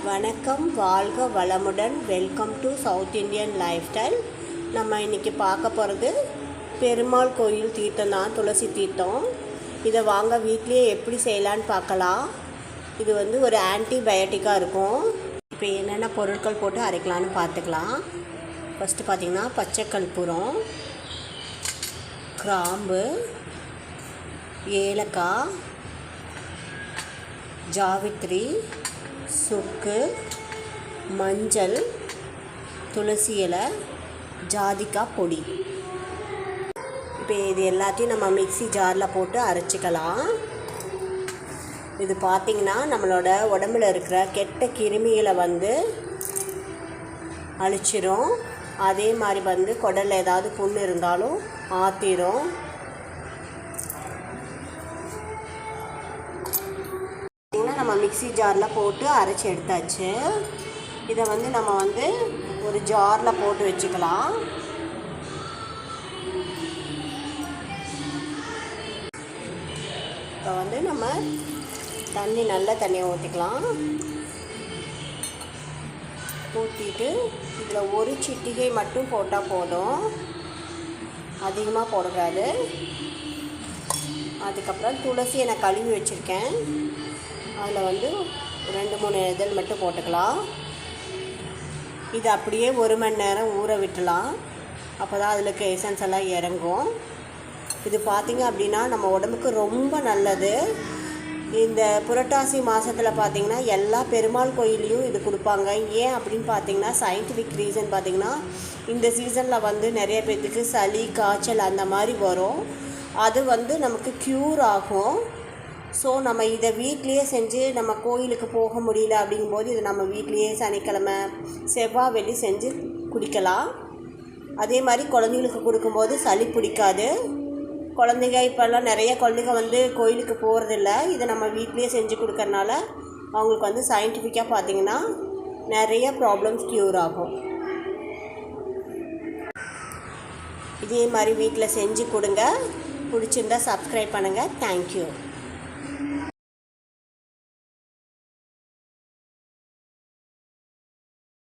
வணக்கம், வாழ்க வளமுடன். Welcome to south Indian life style. நம்ம இன்றைக்கி பார்க்க போகிறது பெருமாள் கோயில் தீர்த்தம் தான், துளசி தீர்த்தம். இதை வாங்க வீட்லேயே எப்படி செய்யலான்னு பார்க்கலாம். இது ஒரு ஆன்டிபயோட்டிக்காக இருக்கும். இப்போ என்னென்ன பொருட்கள் போட்டு அரைக்கலான்னு பார்த்துக்கலாம். ஃபஸ்ட்டு பார்த்திங்கன்னா பச்சை கற்பூரம், கிராம்பு, ஏலக்காய், ஜாவித்ரி, சுக்கு, மஞ்சள், துளசி இலை, ஜாதிக்காய் பொடி. இப்போ இது எல்லாத்தையும் நம்ம மிக்ஸி ஜாரில் போட்டு அரைச்சிக்கலாம். இது பார்த்திங்கன்னா நம்மளோட உடம்புல இருக்கிற கெட்ட கிருமிகளை அழிச்சிரும். அதே மாதிரி குடலில் ஏதாவது புண்ணு இருந்தாலும் ஆற்றிடும். நம்ம மிக்ஸி ஜாரில் போட்டு அரைச்சி எடுத்தாச்சு. இதை நம்ம ஒரு ஜாரில் போட்டு வச்சுக்கலாம். இப்போ நம்ம நல்ல தண்ணியை ஊற்றிக்கலாம். ஊற்றிட்டு இதில் ஒரு சிட்டிகை மட்டும் போட்டால் போதும், அதிகமாக போடக்கூடாது. அதுக்கப்புறம் துளசி நான் கழுவி வச்சுருக்கேன், அதில் 2-3 இதழ் மட்டும் போட்டுக்கலாம். இது அப்படியே 1 மணி நேரம் ஊற விட்டுலாம். அப்போ தான் அதில் இருக்க எசன்ஸ் எல்லாம் இறங்கும். இது பார்த்திங்க அப்படின்னா நம்ம உடம்புக்கு ரொம்ப நல்லது. இந்த புரட்டாசி மாதத்தில் பார்த்திங்கன்னா எல்லா பெருமாள் கோயிலையும் இது கொடுப்பாங்க. ஏன் அப்படின்னு பார்த்திங்கன்னா சயின்டிஃபிக் ரீசன் பார்த்திங்கன்னா இந்த சீசனில் நிறைய பேர்த்துக்கு சளி, காய்ச்சல் அந்த மாதிரி வரும். அது நமக்கு க்யூர் ஆகும். ஸோ நம்ம இதை வீட்லேயே செஞ்சு, நம்ம கோயிலுக்கு போக முடியல அப்படிங்கும்போது இதை நம்ம வீட்லேயே சனிக்கிழமை, செவ்வாய், வெள்ளி செஞ்சு குடிக்கலாம். அதே மாதிரி குழந்தைங்களுக்கு கொடுக்கும்போது சளி பிடிக்காது. குழந்தைங்க இப்போல்லாம் நிறைய குழந்தைங்க கோயிலுக்கு போகிறதில்ல. இதை நம்ம வீட்லேயே செஞ்சு கொடுக்கறனால அவங்களுக்கு சயின்டிஃபிக்காக பார்த்திங்கன்னா நிறைய ப்ராப்ளம்ஸ் க்யூர் ஆகும். இதே மாதிரி வீட்டில் செஞ்சு கொடுங்க. பிடிச்சிருந்தா சப்ஸ்கிரைப் பண்ணுங்கள். தேங்க்யூ.